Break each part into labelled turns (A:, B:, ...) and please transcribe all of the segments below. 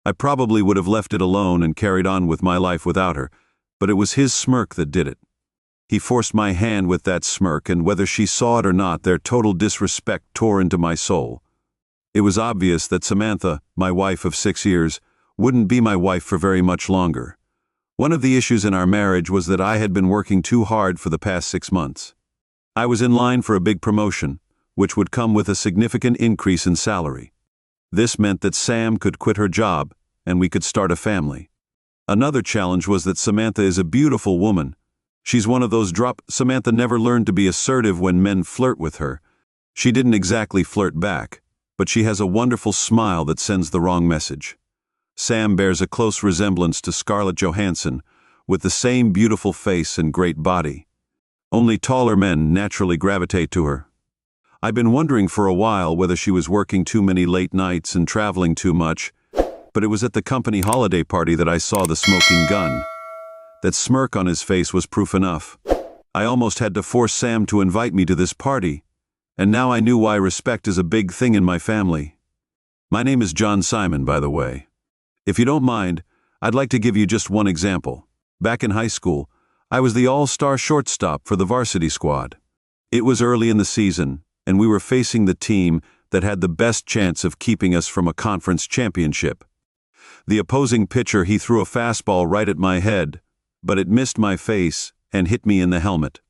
A: I probably would have left it alone and carried on with my life without her, but it was his smirk that did it. He forced my hand with that smirk, and whether she saw it or not, their total disrespect tore into my soul. It was obvious that Samantha, my wife of 6 years, wouldn't be my wife for very much longer. One of the issues in our marriage was that I had been working too hard for the past 6 months. I was in line for a big promotion, which would come with a significant increase in salary. This meant that Sam could quit her job, and we could start a family. Another challenge was that Samantha is a beautiful woman. She's one of those Samantha never learned to be assertive when men flirt with her. She didn't exactly flirt back, but she has a wonderful smile that sends the wrong message. Sam bears a close resemblance to Scarlett Johansson, with the same beautiful face and great body. Only taller men naturally gravitate to her. I've been wondering for a while whether she was working too many late nights and traveling too much, but it was at the company holiday party that I saw the smoking gun. That smirk on his face was proof enough. I almost had to force Sam to invite me to this party, and now I knew why respect is a big thing in my family. My name is John Simon, by the way. If you don't mind, I'd like to give you just one example. Back in high school, I was the all-star shortstop for the varsity squad. It was early in the season, and we were facing the team that had the best chance of keeping us from a conference championship. The opposing pitcher, he threw a fastball right at my head, but it missed my face and hit me in the helmet.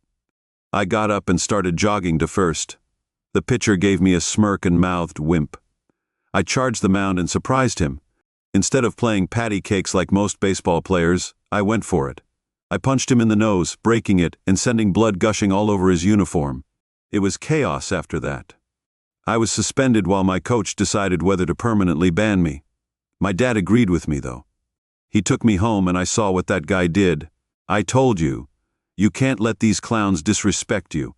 A: I got up and started jogging to first. The pitcher gave me a smirk and mouthed, "Wimp." I charged the mound and surprised him. Instead of playing patty cakes like most baseball players, I went for it. I punched him in the nose, breaking it and sending blood gushing all over his uniform. It was chaos after that. I was suspended while my coach decided whether to permanently ban me. My dad agreed with me, though. He took me home and I saw what that guy did. I told you, you can't let these clowns disrespect you.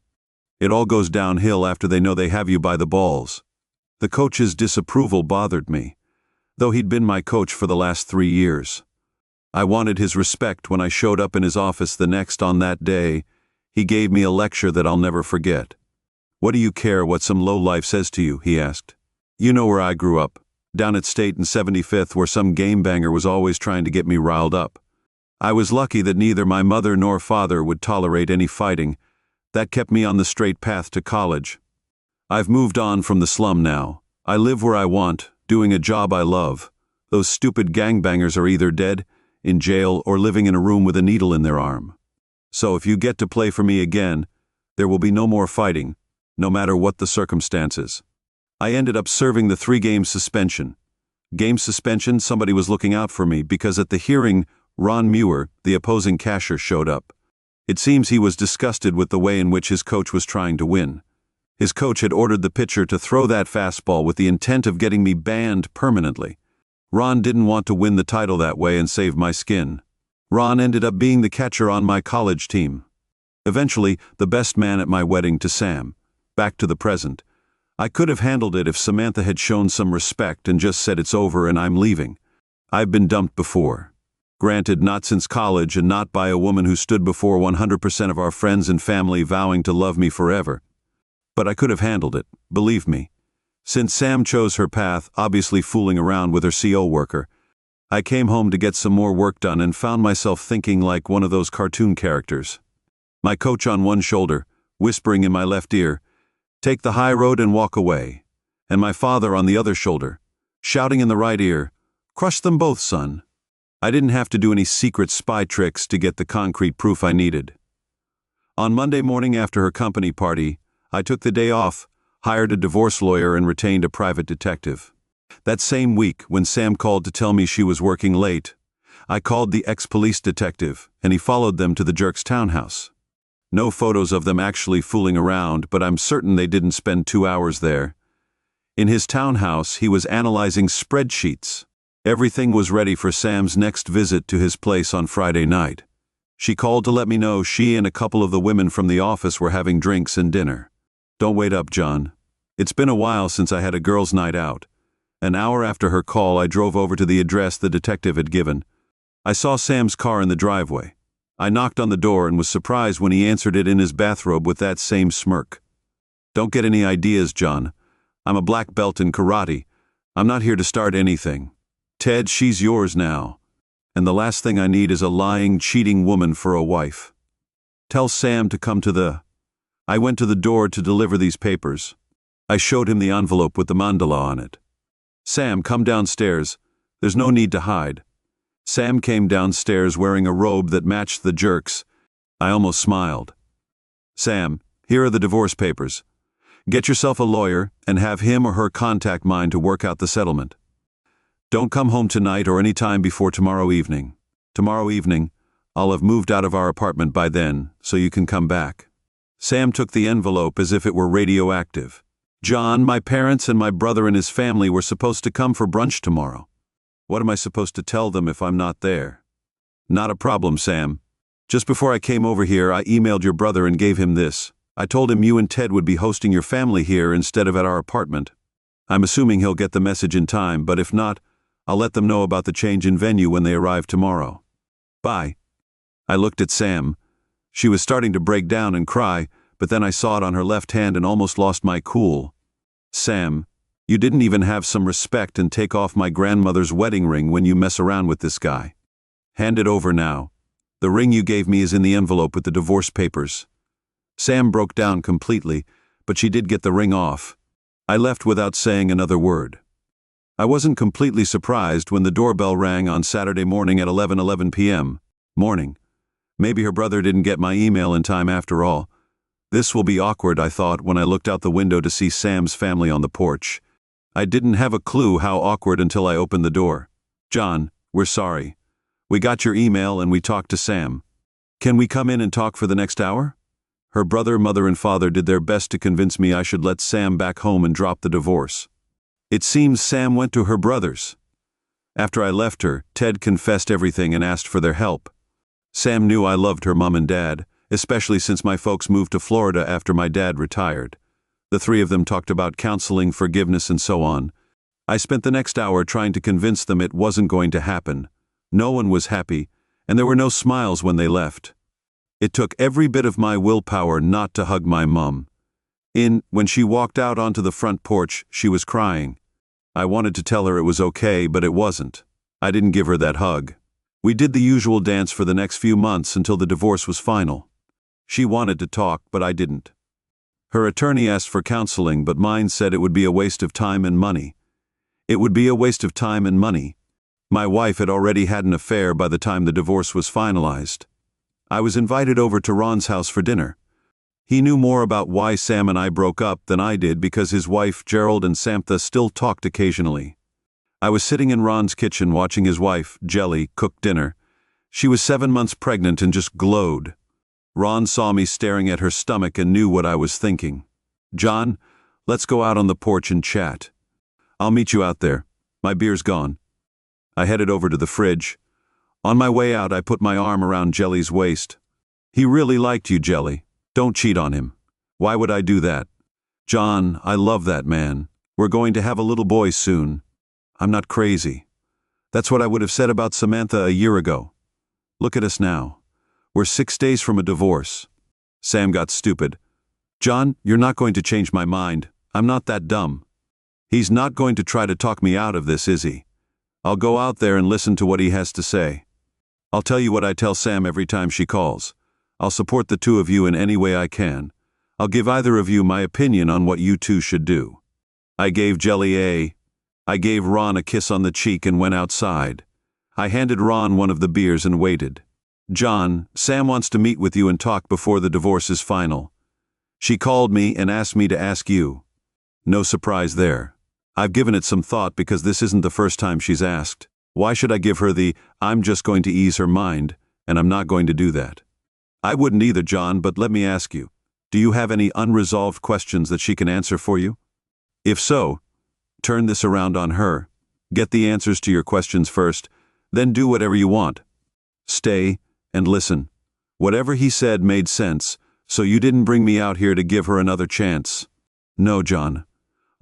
A: It all goes downhill after they know they have you by the balls. The coach's disapproval bothered me, though he'd been my coach for the last 3 years. I wanted his respect when I showed up in his office the next on that day. He gave me a lecture that I'll never forget. "What do you care what some lowlife says to you?" he asked. "You know where I grew up, down at State and 75th, where some gamebanger was always trying to get me riled up. I was lucky that neither my mother nor father would tolerate any fighting. That kept me on the straight path to college. I've moved on from the slum now. I live where I want, doing a job I love. Those stupid gangbangers are either dead, in jail, or living in a room with a needle in their arm. So if you get to play for me again, there will be no more fighting, no matter what the circumstances." I ended up serving the 3-game suspension. Game suspension, somebody was looking out for me because at the hearing, Ron Muir, the opposing catcher, showed up. It seems he was disgusted with the way in which his coach was trying to win. His coach had ordered the pitcher to throw that fastball with the intent of getting me banned permanently. Ron didn't want to win the title that way and save my skin. Ron ended up being the catcher on my college team. Eventually, the best man at my wedding to Sam. Back to the present. I could have handled it if Samantha had shown some respect and just said it's over and I'm leaving. I've been dumped before. Granted, not since college and not by a woman who stood before 100% of our friends and family vowing to love me forever. But I could have handled it, believe me. Since Sam chose her path, obviously fooling around with her CO worker, I came home to get some more work done and found myself thinking like one of those cartoon characters. My coach on one shoulder, whispering in my left ear, "Take the high road and walk away," and my father on the other shoulder, shouting in the right ear, "Crush them both, son." I didn't have to do any secret spy tricks to get the concrete proof I needed. On Monday morning after her company party, I took the day off, hired a divorce lawyer and retained a private detective. That same week, when Sam called to tell me she was working late, I called the ex-police detective and he followed them to the jerk's townhouse. No photos of them actually fooling around, but I'm certain they didn't spend 2 hours there. In his townhouse, he was analyzing spreadsheets. Everything was ready for Sam's next visit to his place on Friday night. She called to let me know she and a couple of the women from the office were having drinks and dinner. Don't wait up, John. It's been a while since I had a girls' night out. An hour after her call, I drove over to the address the detective had given. I saw Sam's car in the driveway. I knocked on the door and was surprised when he answered it in his bathrobe with that same smirk. "Don't get any ideas, John. I'm a black belt in karate. I'm not here to start anything. Ted, she's yours now. And the last thing I need is a lying, cheating woman for a wife. Tell Sam to come to the... I went to the door to deliver these papers. I showed him the envelope with the mandala on it. Sam, come downstairs. There's no need to hide. Sam came downstairs wearing a robe that matched the jerks. I almost smiled. Sam, here are the divorce papers. Get yourself a lawyer and have him or her contact mine to work out the settlement. Don't come home tonight or any time before tomorrow evening. Tomorrow evening, I'll have moved out of our apartment by then, so you can come back. Sam took the envelope as if it were radioactive. John, my parents and my brother and his family were supposed to come for brunch tomorrow. What am I supposed to tell them if I'm not there? Not a problem, Sam. Just before I came over here, I emailed your brother and gave him this. I told him you and Ted would be hosting your family here instead of at our apartment. I'm assuming he'll get the message in time, but if not, I'll let them know about the change in venue when they arrive tomorrow. Bye. I looked at Sam. She was starting to break down and cry, but then I saw it on her left hand and almost lost my cool. Sam, you didn't even have some respect and take off my grandmother's wedding ring when you mess around with this guy. Hand it over now. The ring you gave me is in the envelope with the divorce papers. Sam broke down completely, but she did get the ring off. I left without saying another word. I wasn't completely surprised when the doorbell rang on Saturday morning at 11:11 p.m. Morning. Maybe her brother didn't get my email in time after all. This will be awkward, I thought when I looked out the window to see Sam's family on the porch. I didn't have a clue how awkward until I opened the door. John, we're sorry. We got your email and we talked to Sam. Can we come in and talk for the next hour? Her brother, mother, and father did their best to convince me I should let Sam back home and drop the divorce. It seems Sam went to her brother's. After I left her, Ted confessed everything and asked for their help. Sam knew I loved her mom and dad, especially since my folks moved to Florida after my dad retired. The three of them talked about counseling, forgiveness, and so on. I spent the next hour trying to convince them it wasn't going to happen. No one was happy, and there were no smiles when they left. It took every bit of my willpower not to hug my mom. When she walked out onto the front porch, she was crying. I wanted to tell her it was okay, but it wasn't. I didn't give her that hug. We did the usual dance for the next few months until the divorce was final. She wanted to talk, but I didn't. Her attorney asked for counseling, but mine said it would be a waste of time and money. It would be a waste of time and money. My wife had already had an affair by the time the divorce was finalized. I was invited over to Ron's house for dinner. He knew more about why Sam and I broke up than I did because his wife, Gerald, and Samantha still talked occasionally. I was sitting in Ron's kitchen watching his wife, Jelly, cook dinner. She was 7 months pregnant and just glowed. Ron saw me staring at her stomach and knew what I was thinking. John, let's go out on the porch and chat. I'll meet you out there. My beer's gone. I headed over to the fridge. On my way out, I put my arm around Jelly's waist. He really liked you, Jelly. Don't cheat on him. Why would I do that? John, I love that man. We're going to have a little boy soon. I'm not crazy. That's what I would have said about Samantha a year ago. Look at us now. We're 6 days from a divorce. Sam got stupid. John, you're not going to change my mind. I'm not that dumb. He's not going to try to talk me out of this, is he? I'll go out there and listen to what he has to say. I'll tell you what I tell Sam every time she calls. I'll support the two of you in any way I can. I'll give either of you my opinion on what you two should do. I gave Ron a kiss on the cheek and went outside. I handed Ron one of the beers and waited. John, Sam wants to meet with you and talk before the divorce is final. She called me and asked me to ask you. No surprise there. I've given it some thought because this isn't the first time she's asked. Why should I give her I'm just going to ease her mind, and I'm not going to do that. I wouldn't either, John, but let me ask you. Do you have any unresolved questions that she can answer for you? If so, turn this around on her. Get the answers to your questions first, then do whatever you want. Stay and listen. Whatever he said made sense, so you didn't bring me out here to give her another chance. No, John.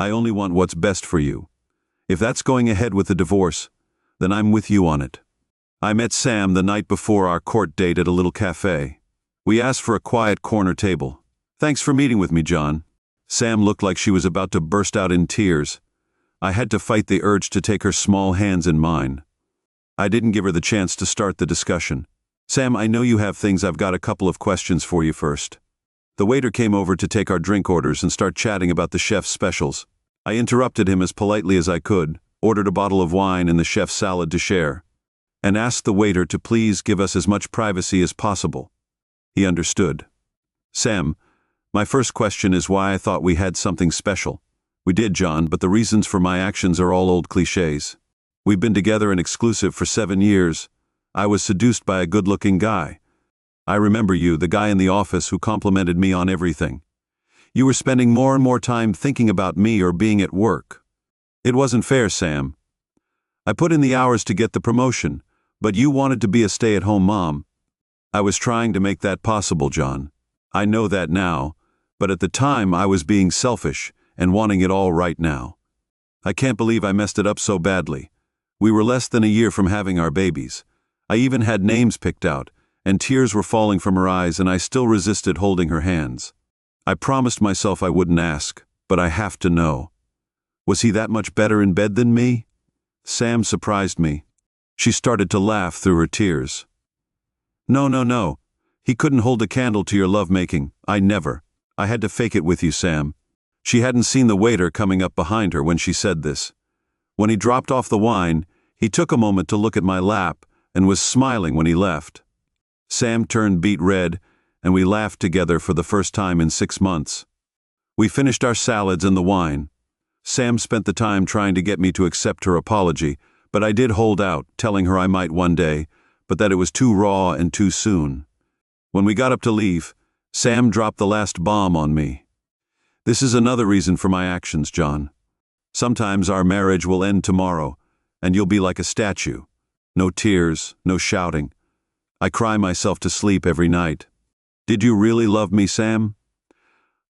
A: I only want what's best for you. If that's going ahead with the divorce, then I'm with you on it. I met Sam the night before our court date at a little cafe. We asked for a quiet corner table. Thanks for meeting with me, John. Sam looked like she was about to burst out in tears. I had to fight the urge to take her small hands in mine. I didn't give her the chance to start the discussion. Sam, I know you have things. I've got a couple of questions for you first. The waiter came over to take our drink orders and start chatting about the chef's specials. I interrupted him as politely as I could, ordered a bottle of wine and the chef's salad to share, and asked the waiter to please give us as much privacy as possible. He understood. Sam, my first question is why I thought we had something special. We did, John, but the reasons for my actions are all old cliches. We've been together and exclusive for 7 years. I was seduced by a good-looking guy. I remember you, the guy in the office who complimented me on everything. You were spending more and more time thinking about me or being at work. It wasn't fair, Sam. I put in the hours to get the promotion, but you wanted to be a stay-at-home mom. I was trying to make that possible, John. I know that now, but at the time I was being selfish and wanting it all right now. I can't believe I messed it up so badly. We were less than a year from having our babies. I even had names picked out, and tears were falling from her eyes, and I still resisted holding her hands. I promised myself I wouldn't ask, but I have to know. Was he that much better in bed than me? Sam surprised me. She started to laugh through her tears. No. He couldn't hold a candle to your lovemaking. I never. I had to fake it with you, Sam. She hadn't seen the waiter coming up behind her when she said this. When he dropped off the wine, he took a moment to look at my lap and was smiling when he left. Sam turned beet red, and we laughed together for the first time in 6 months. We finished our salads and the wine. Sam spent the time trying to get me to accept her apology, but I did hold out, telling her I might one day, but that it was too raw and too soon. When we got up to leave, Sam dropped the last bomb on me. This is another reason for my actions, John. Sometimes our marriage will end tomorrow, and you'll be like a statue. No tears, no shouting. I cry myself to sleep every night. Did you really love me, Sam?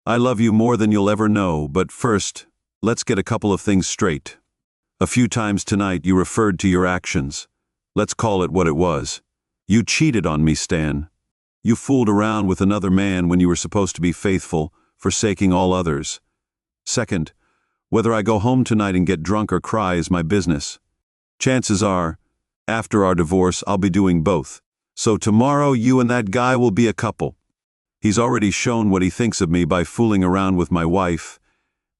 A: I love you more than you'll ever know, but first, let's get a couple of things straight. A few times tonight you referred to your actions. Let's call it what it was. You cheated on me, Stan. You fooled around with another man when you were supposed to be faithful, forsaking all others. Second, whether I go home tonight and get drunk or cry is my business. Chances are, after our divorce, I'll be doing both. So tomorrow you and that guy will be a couple. He's already shown what he thinks of me by fooling around with my wife,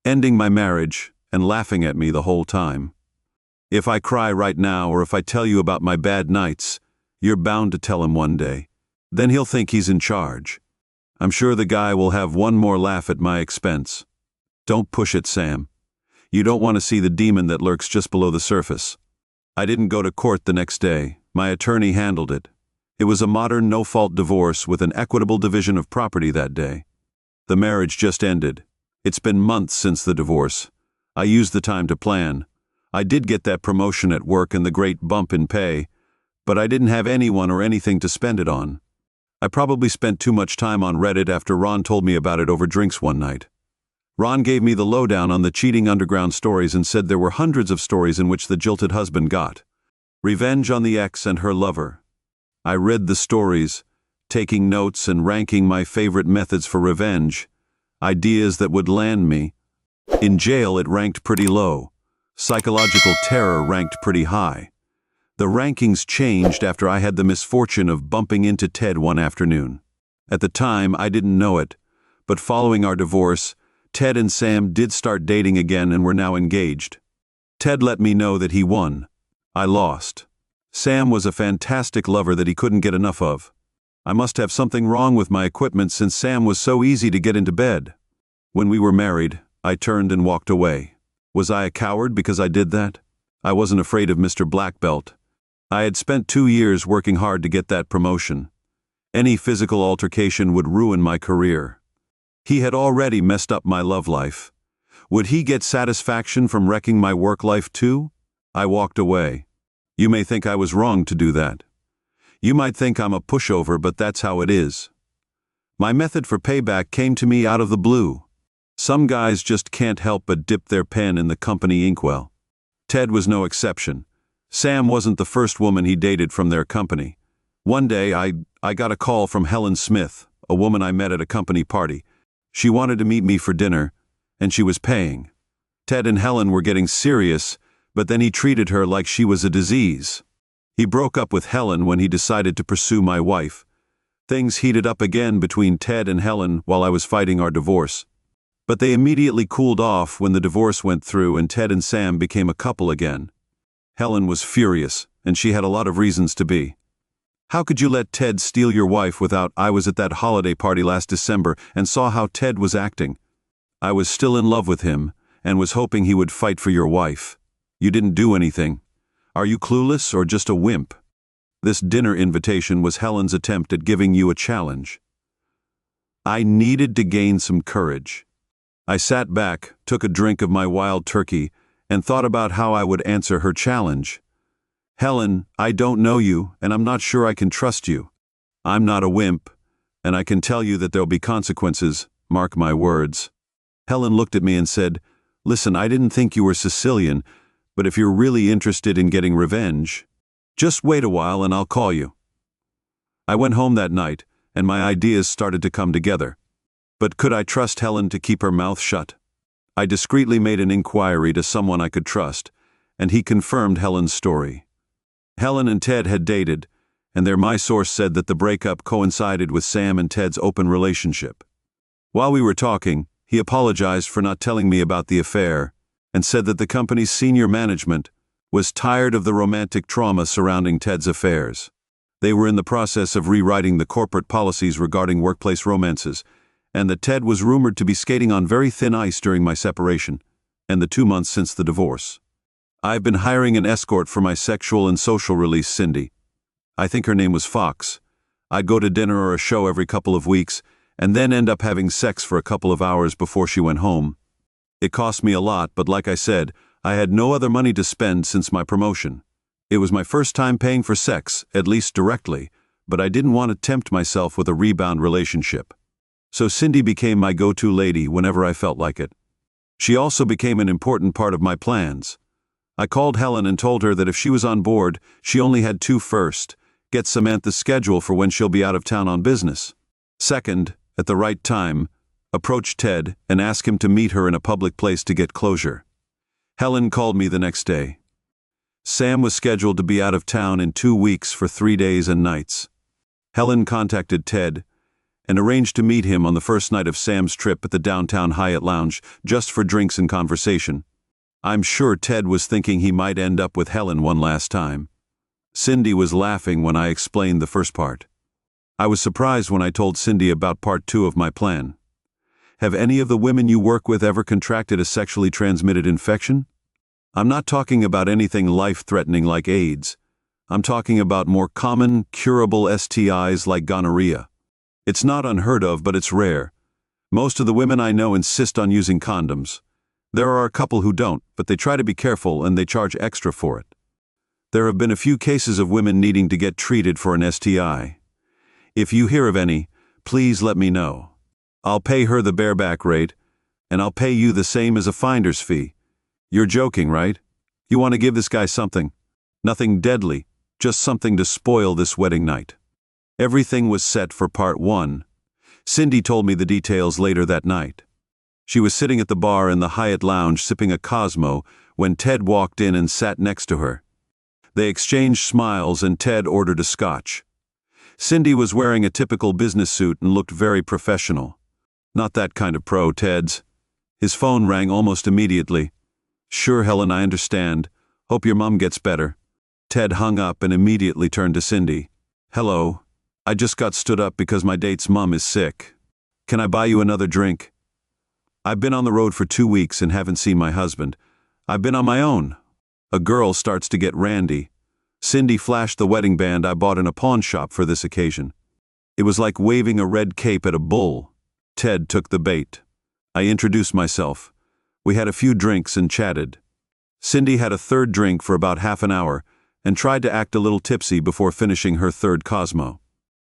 A: ending my marriage, and laughing at me the whole time. If I cry right now or if I tell you about my bad nights, you're bound to tell him one day. Then he'll think he's in charge. I'm sure the guy will have one more laugh at my expense. Don't push it, Sam. You don't want to see the demon that lurks just below the surface. I didn't go to court the next day. My attorney handled it. It was a modern no-fault divorce with an equitable division of property that day. The marriage just ended. It's been months since the divorce. I used the time to plan. I did get that promotion at work and the great bump in pay, but I didn't have anyone or anything to spend it on. I probably spent too much time on Reddit after Ron told me about it over drinks one night. Ron gave me the lowdown on the cheating underground stories and said there were hundreds of stories in which the jilted husband got revenge on the ex and her lover. I read the stories, taking notes and ranking my favorite methods for revenge, ideas that would land me. In jail, it ranked pretty low. Psychological terror ranked pretty high. The rankings changed after I had the misfortune of bumping into Ted one afternoon. At the time, I didn't know it, but following our divorce, Ted and Sam did start dating again and were now engaged. Ted let me know that he won. I lost. Sam was a fantastic lover that he couldn't get enough of. I must have something wrong with my equipment since Sam was so easy to get into bed. When we were married, I turned and walked away. Was I a coward because I did that? I wasn't afraid of Mr. Black Belt. I had spent 2 years working hard to get that promotion. Any physical altercation would ruin my career. He had already messed up my love life. Would he get satisfaction from wrecking my work life too? I walked away. You may think I was wrong to do that. You might think I'm a pushover, but that's how it is. My method for payback came to me out of the blue. Some guys just can't help but dip their pen in the company inkwell. Ted was no exception. Sam wasn't the first woman he dated from their company. One day, I got a call from Helen Smith, a woman I met at a company party. She wanted to meet me for dinner, and she was paying. Ted and Helen were getting serious, but then he treated her like she was a disease. He broke up with Helen when he decided to pursue my wife. Things heated up again between Ted and Helen while I was fighting our divorce. But they immediately cooled off when the divorce went through and Ted and Sam became a couple again. Helen was furious, and she had a lot of reasons to be. How could you let Ted steal your wife without? I was at that holiday party last December and saw how Ted was acting. I was still in love with him and was hoping he would fight for your wife. You didn't do anything. Are you clueless or just a wimp? This dinner invitation was Helen's attempt at giving you a challenge. I needed to gain some courage. I sat back, took a drink of my wild turkey, and thought about how I would answer her challenge. Helen, I don't know you, and I'm not sure I can trust you. I'm not a wimp, and I can tell you that there'll be consequences, mark my words. Helen looked at me and said, Listen, I didn't think you were Sicilian, but if you're really interested in getting revenge, just wait a while and I'll call you. I went home that night, and my ideas started to come together. But could I trust Helen to keep her mouth shut? I discreetly made an inquiry to someone I could trust, and he confirmed Helen's story. Helen and Ted had dated, and my source said that the breakup coincided with Sam and Ted's open relationship. While we were talking, he apologized for not telling me about the affair and said that the company's senior management was tired of the romantic trauma surrounding Ted's affairs. They were in the process of rewriting the corporate policies regarding workplace romances, and that Ted was rumored to be skating on very thin ice during my separation and the 2 months since the divorce. I've been hiring an escort for my sexual and social release, Cindy. I think her name was Fox. I'd go to dinner or a show every couple of weeks and then end up having sex for a couple of hours before she went home. It cost me a lot, but like I said, I had no other money to spend since my promotion. It was my first time paying for sex, at least directly, but I didn't want to tempt myself with a rebound relationship. So Cindy became my go-to lady whenever I felt like it. She also became an important part of my plans. I called Helen and told her that if she was on board, she only had two first: get Samantha's schedule for when she'll be out of town on business. Second, at the right time, approach Ted and ask him to meet her in a public place to get closure. Helen called me the next day. Sam was scheduled to be out of town in 2 weeks for 3 days and nights. Helen contacted Ted and arranged to meet him on the first night of Sam's trip at the downtown Hyatt Lounge, just for drinks and conversation. I'm sure Ted was thinking he might end up with Helen one last time. Cindy was laughing when I explained the first part. I was surprised when I told Cindy about part 2 of my plan. Have any of the women you work with ever contracted a sexually transmitted infection? I'm not talking about anything life-threatening like AIDS. I'm talking about more common, curable STIs like gonorrhea. It's not unheard of, but it's rare. Most of the women I know insist on using condoms. There are a couple who don't, but they try to be careful and they charge extra for it. There have been a few cases of women needing to get treated for an STI. If you hear of any, please let me know. I'll pay her the bareback rate, and I'll pay you the same as a finder's fee. You're joking, right? You want to give this guy something. Nothing deadly, just something to spoil this wedding night. Everything was set for part 1. Cindy told me the details later that night. She was sitting at the bar in the Hyatt Lounge sipping a Cosmo when Ted walked in and sat next to her. They exchanged smiles and Ted ordered a scotch. Cindy was wearing a typical business suit and looked very professional. Not that kind of pro, Ted's. His phone rang almost immediately. Sure, Helen, I understand. Hope your mom gets better. Ted hung up and immediately turned to Cindy. Hello. I just got stood up because my date's mom is sick. Can I buy you another drink? I've been on the road for 2 weeks and haven't seen my husband. I've been on my own. A girl starts to get randy. Cindy flashed the wedding band I bought in a pawn shop for this occasion. It was like waving a red cape at a bull. Ted took the bait. I introduced myself. We had a few drinks and chatted. Cindy had a third drink for about half an hour and tried to act a little tipsy before finishing her third Cosmo.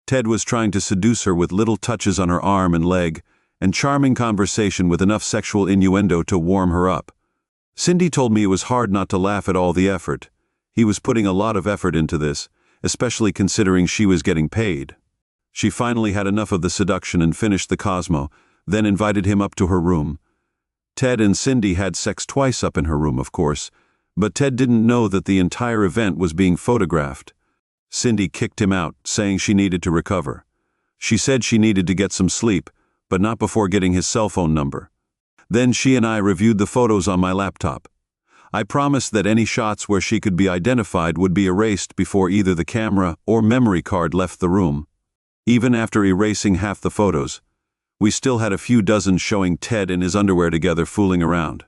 A: Ted was trying to seduce her with little touches on her arm and leg and charming conversation with enough sexual innuendo to warm her up. Cindy told me it was hard not to laugh at all the effort. He was putting a lot of effort into this, especially considering she was getting paid. She finally had enough of the seduction and finished the Cosmo, then invited him up to her room. Ted and Cindy had sex twice up in her room, of course, but Ted didn't know that the entire event was being photographed. Cindy kicked him out, saying she needed to recover. She said she needed to get some sleep, but not before getting his cell phone number. Then she and I reviewed the photos on my laptop. I promised that any shots where she could be identified would be erased before either the camera or memory card left the room. Even after erasing half the photos, we still had a few dozen showing Ted in his underwear together fooling around.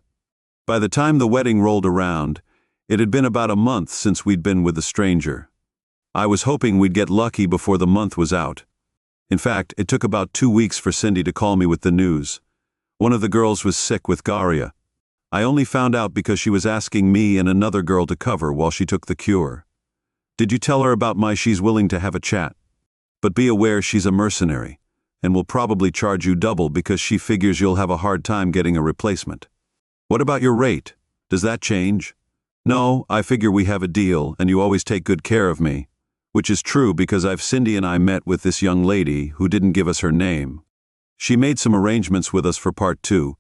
A: By the time the wedding rolled around, it had been about a month since we'd been with the stranger. I was hoping we'd get lucky before the month was out. In fact, it took about 2 weeks for Cindy to call me with the news. One of the girls was sick with gonorrhea. I only found out because she was asking me and another girl to cover while she took the cure. Did you tell her about she's willing to have a chat? But be aware she's a mercenary, and will probably charge you double because she figures you'll have a hard time getting a replacement. What about your rate? Does that change? No, I figure we have a deal and you always take good care of me. Which is true because Cindy and I met with this young lady who didn't give us her name. She made some arrangements with us for part 2,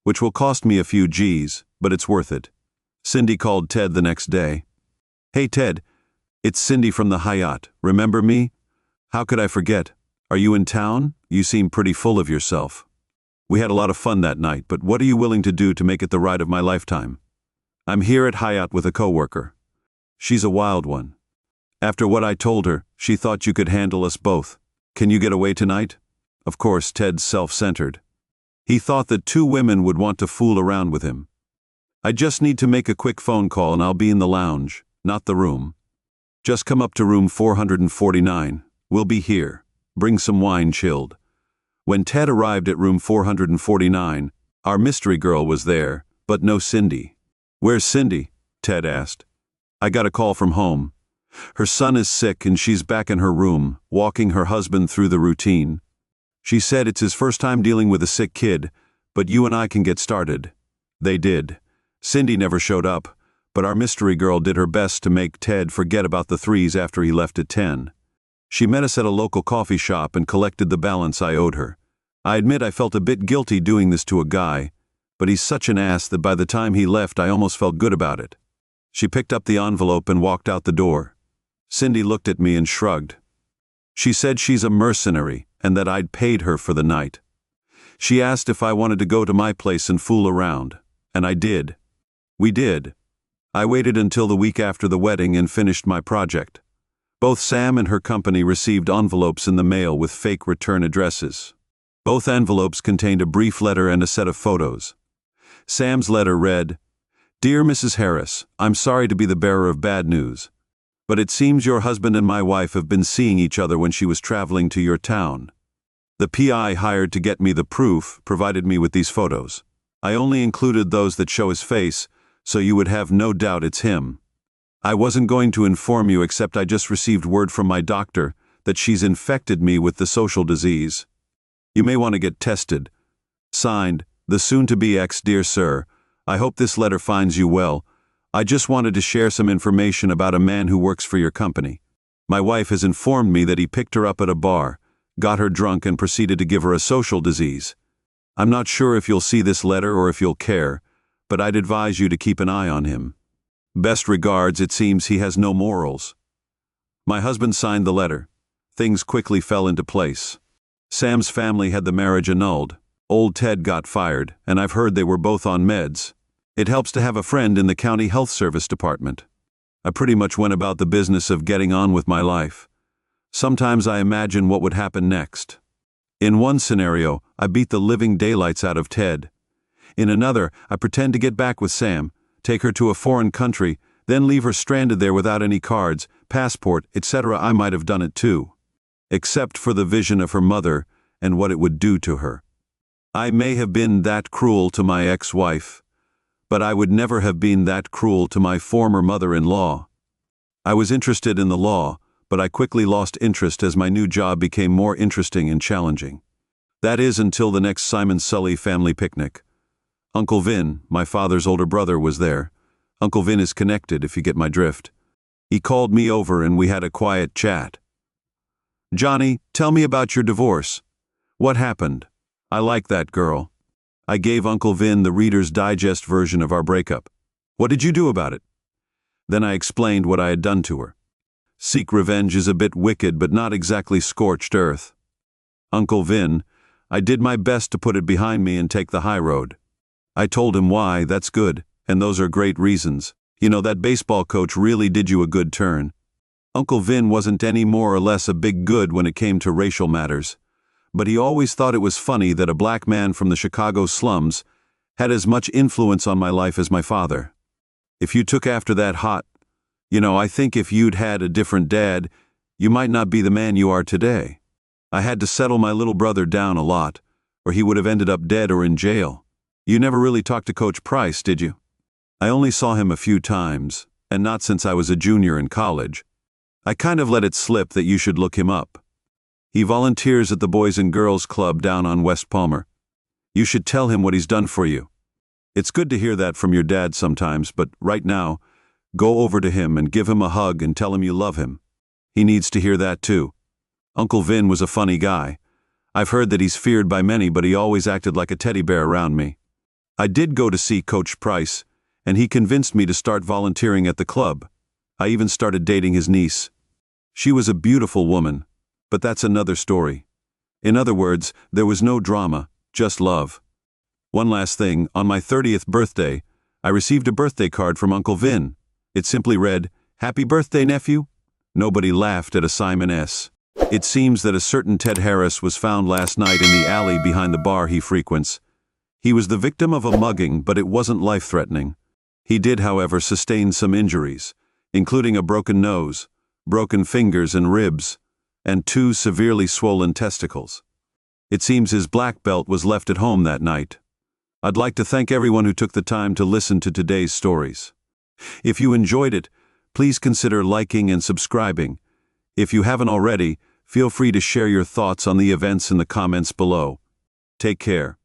A: which will cost me a few G's, but it's worth it. Cindy called Ted the next day. Hey Ted, it's Cindy from the Hyatt. Remember me? How could I forget? Are you in town? You seem pretty full of yourself. We had a lot of fun that night, but what are you willing to do to make it the ride of my lifetime? I'm here at Hyatt with a coworker. She's a wild one. After what I told her, she thought you could handle us both. Can you get away tonight? Of course, Ted's self-centered. He thought that 2 women would want to fool around with him. I just need to make a quick phone call and I'll be in the lounge, not the room. Just come up to room 449. We'll be here. Bring some wine chilled. When Ted arrived at room 449, our mystery girl was there, but no Cindy. Where's Cindy? Ted asked. I got a call from home. Her son is sick and she's back in her room, walking her husband through the routine. She said it's his first time dealing with a sick kid, but you and I can get started. They did. Cindy never showed up, but our mystery girl did her best to make Ted forget about the threes after he left at 10. She met us at a local coffee shop and collected the balance I owed her. I admit I felt a bit guilty doing this to a guy, but he's such an ass that by the time he left I almost felt good about it. She picked up the envelope and walked out the door. Cindy looked at me and shrugged. She said she's a mercenary and that I'd paid her for the night. She asked if I wanted to go to my place and fool around, and I did. We did. I waited until the week after the wedding and finished my project. Both Sam and her company received envelopes in the mail with fake return addresses. Both envelopes contained a brief letter and a set of photos. Sam's letter read, Dear Mrs. Harris, I'm sorry to be the bearer of bad news, but it seems your husband and my wife have been seeing each other when she was traveling to your town. The PI hired to get me the proof provided me with these photos. I only included those that show his face, so you would have no doubt it's him. I wasn't going to inform you except I just received word from my doctor that she's infected me with the social disease. You may want to get tested. Signed, the soon-to-be ex. Dear Sir, I hope this letter finds you well. I just wanted to share some information about a man who works for your company. My wife has informed me that he picked her up at a bar, got her drunk and proceeded to give her a social disease. I'm not sure if you'll see this letter or if you'll care, but I'd advise you to keep an eye on him. Best regards, it seems he has no morals. My husband signed the letter. Things quickly fell into place. Sam's family had the marriage annulled. Old Ted got fired, and I've heard they were both on meds. It helps to have a friend in the county health service department. I pretty much went about the business of getting on with my life. Sometimes I imagine what would happen next. In one scenario, I beat the living daylights out of Ted. In another, I pretend to get back with Sam, take her to a foreign country, then leave her stranded there without any cards, passport, etc. I might have done it too. Except for the vision of her mother and what it would do to her. I may have been that cruel to my ex-wife, but I would never have been that cruel to my former mother-in-law. I was interested in the law, but I quickly lost interest as my new job became more interesting and challenging. That is until the next Simon Sully family picnic. Uncle Vin, my father's older brother, was there. Uncle Vin is connected, if you get my drift. He called me over and we had a quiet chat. Johnny, tell me about your divorce. What happened? I like that girl. I gave Uncle Vin the Reader's Digest version of our breakup. What did you do about it? Then I explained what I had done to her. Seek revenge is a bit wicked, but not exactly scorched earth. Uncle Vin, I did my best to put it behind me and take the high road. I told him why, that's good, and those are great reasons. You know, that baseball coach really did you a good turn. Uncle Vin wasn't any more or less a big good when it came to racial matters, but he always thought it was funny that a black man from the Chicago slums had as much influence on my life as my father. If you took after that hot, I think if you'd had a different dad, you might not be the man you are today. I had to settle my little brother down a lot, or he would have ended up dead or in jail. You never really talked to Coach Price, did you? I only saw him a few times, and not since I was a junior in college. I kind of let it slip that you should look him up. He volunteers at the Boys and Girls Club down on West Palmer. You should tell him what he's done for you. It's good to hear that from your dad sometimes, but right now, go over to him and give him a hug and tell him you love him. He needs to hear that too. Uncle Vin was a funny guy. I've heard that he's feared by many, but he always acted like a teddy bear around me. I did go to see Coach Price, and he convinced me to start volunteering at the club. I even started dating his niece. She was a beautiful woman, but that's another story. In other words, there was no drama, just love. One last thing, on my 30th birthday, I received a birthday card from Uncle Vin. It simply read, "Happy birthday, nephew." Nobody laughed at a Simon S. It seems that a certain Ted Harris was found last night in the alley behind the bar he frequents. He was the victim of a mugging, but it wasn't life-threatening. He did, however, sustain some injuries, including a broken nose, broken fingers and ribs, and 2 severely swollen testicles. It seems his black belt was left at home that night. I'd like to thank everyone who took the time to listen to today's stories. If you enjoyed it, please consider liking and subscribing. If you haven't already, feel free to share your thoughts on the events in the comments below. Take care.